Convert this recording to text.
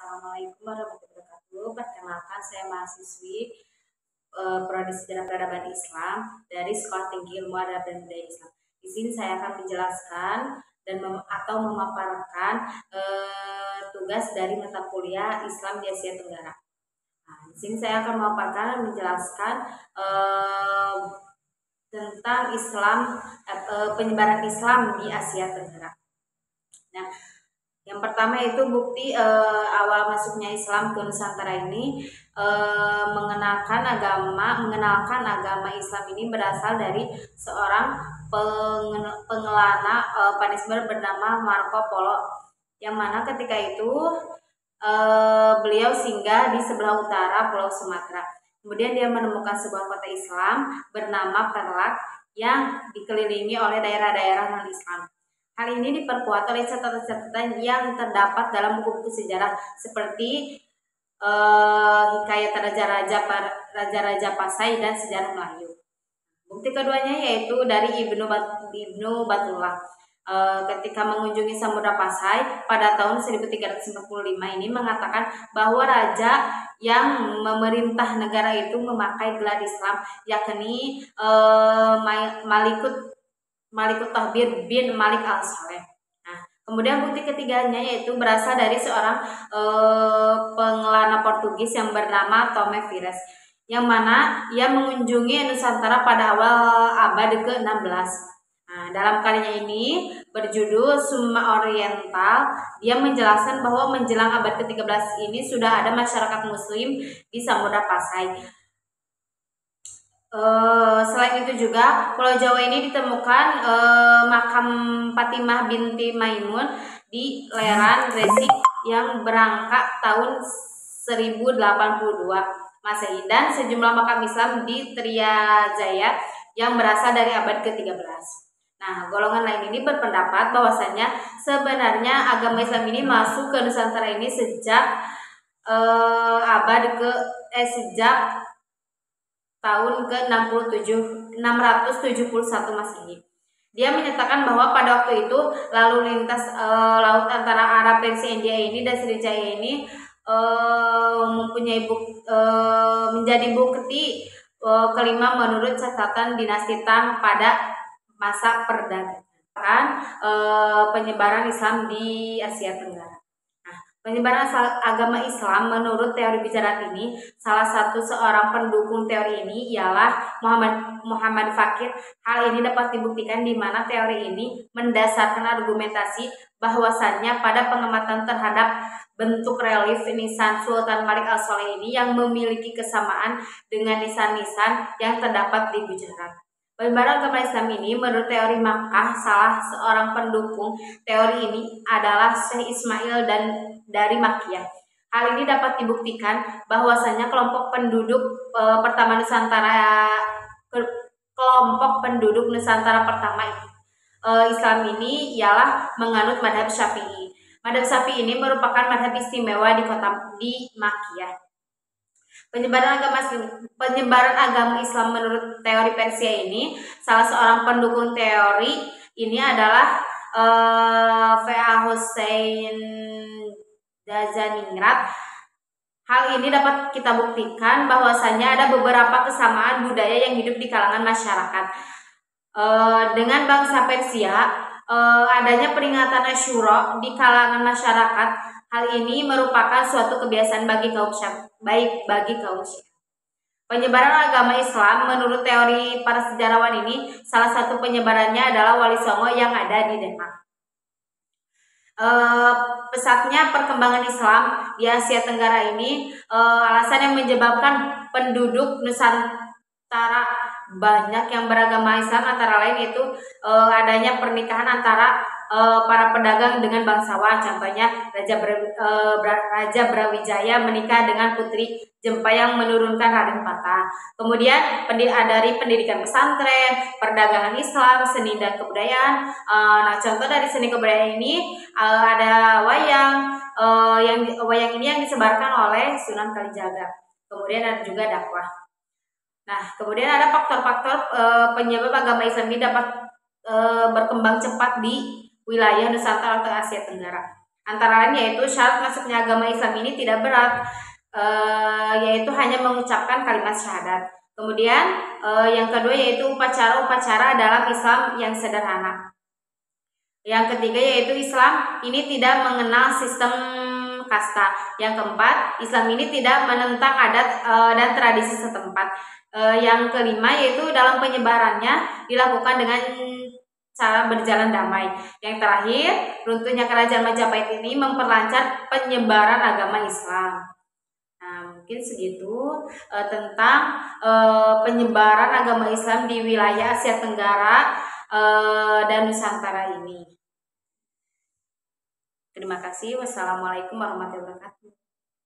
Assalamualaikum warahmatullahi wabarakatuh. Perkenalkan, saya mahasiswi Prodi Sejarah Peradaban Islam dari Sekolah Tinggi Ilmu Adab dan Budaya Islam. Di sini saya akan menjelaskan dan atau memaparkan tugas dari mata kuliah Islam di Asia Tenggara. Nah, di sini saya akan memaparkan dan menjelaskan tentang penyebaran Islam di Asia Tenggara. Nah, yang pertama itu bukti awal masuknya Islam ke Nusantara ini, mengenalkan agama Islam ini berasal dari seorang pengelana Panismer bernama Marco Polo, yang mana ketika itu beliau singgah di sebelah utara Pulau Sumatera. Kemudian dia menemukan sebuah kota Islam bernama Perlak yang dikelilingi oleh daerah-daerah non-Islam. Hal ini diperkuat oleh catatan-catatan yang terdapat dalam buku-buku sejarah seperti Hikayat Raja-Raja Pasai dan Sejarah Melayu. Bukti keduanya yaitu dari Ibnu Batullah. Ketika mengunjungi Samudra Pasai pada tahun 1345 ini mengatakan bahwa raja yang memerintah negara itu memakai gelar Islam, yakni Malikut Tahbir bin Malik al-Saleh. Nah, kemudian bukti ketiganya yaitu berasal dari seorang pengelana Portugis yang bernama Tomé Pires, yang mana ia mengunjungi Nusantara pada awal abad ke-16. Nah, dalam karyanya ini berjudul Summa Oriental, dia menjelaskan bahwa menjelang abad ke-13 ini sudah ada masyarakat muslim di Samudra Pasai. Selain itu juga Pulau Jawa ini ditemukan makam Fatimah binti Maimun di Leran Gresik yang berangkat tahun 1082 Masehi, dan sejumlah makam Islam di Triajaya yang berasal dari abad ke-13. Nah, golongan lain ini berpendapat bahwasanya sebenarnya agama Islam ini masuk ke Nusantara ini sejak sejak tahun ke-671 Masehi. Dia menyatakan bahwa pada waktu itu lalu lintas laut antara Arab Persia India ini dan Sriwijaya ini menjadi bukti kelima menurut catatan dinasti Tang pada masa perdagangan penyebaran Islam di Asia Tenggara. Nah, penyebaran agama Islam menurut teori bicara ini, salah satu seorang pendukung teori ini ialah Muhammad Fakir. Hal ini dapat dibuktikan di mana teori ini mendasarkan argumentasi bahwasannya pada pengamatan terhadap bentuk relief nisan Sultan Malik al-Saleh ini yang memiliki kesamaan dengan nisan-nisan yang terdapat di Gujarat. Penyebaran agama Islam ini menurut teori Makkah, salah seorang pendukung teori ini adalah Syekh Ismail dan dari Makkiyah. Hal ini dapat dibuktikan bahwasanya kelompok penduduk pertama Islam ini ialah menganut madhab Syafi'i. Madhab Syafi'i ini merupakan madhab istimewa di Makkiyah. Penyebaran agama Islam menurut teori Persia ini, salah seorang pendukung teori ini adalah V.A. Hussein Dazaningrat. Hal ini dapat kita buktikan bahwasanya ada beberapa kesamaan budaya yang hidup di kalangan masyarakat. Dengan bangsa Persia, adanya peringatan Asyura di kalangan masyarakat. Hal ini merupakan suatu kebiasaan bagi kaum Syiah. Penyebaran agama Islam menurut teori para sejarawan ini, salah satu penyebarannya adalah Wali Songo yang ada di Denmark. Pesatnya perkembangan Islam di Asia Tenggara ini, alasan yang menyebabkan penduduk Nusantara banyak yang beragama Islam antara lain yaitu adanya pernikahan antara para pedagang dengan bangsawan. Contohnya Raja Brawijaya menikah dengan Putri Jempayang menurunkan Raden Patah. Kemudian dari pendidikan pesantren, perdagangan Islam, seni dan kebudayaan. Nah, contoh dari seni kebudayaan ini ada wayang. Wayang ini yang disebarkan oleh Sunan Kalijaga. Kemudian ada juga dakwah. Nah, kemudian ada faktor-faktor penyebab agama Islam ini dapat berkembang cepat di wilayah Nusantara atau Asia Tenggara. Antara lain yaitu syarat masuknya agama Islam ini tidak berat, yaitu hanya mengucapkan kalimat syahadat. Kemudian yang kedua yaitu upacara-upacara dalam Islam yang sederhana. Yang ketiga yaitu Islam ini tidak mengenal sistem kasta. Yang keempat, Islam ini tidak menentang adat dan tradisi setempat. Yang kelima yaitu dalam penyebarannya dilakukan dengan cara berjalan damai. Yang terakhir, runtuhnya kerajaan Majapahit ini memperlancar penyebaran agama Islam. Nah, mungkin segitu tentang penyebaran agama Islam di wilayah Asia Tenggara dan Nusantara ini. Terima kasih. Wassalamualaikum warahmatullahi wabarakatuh.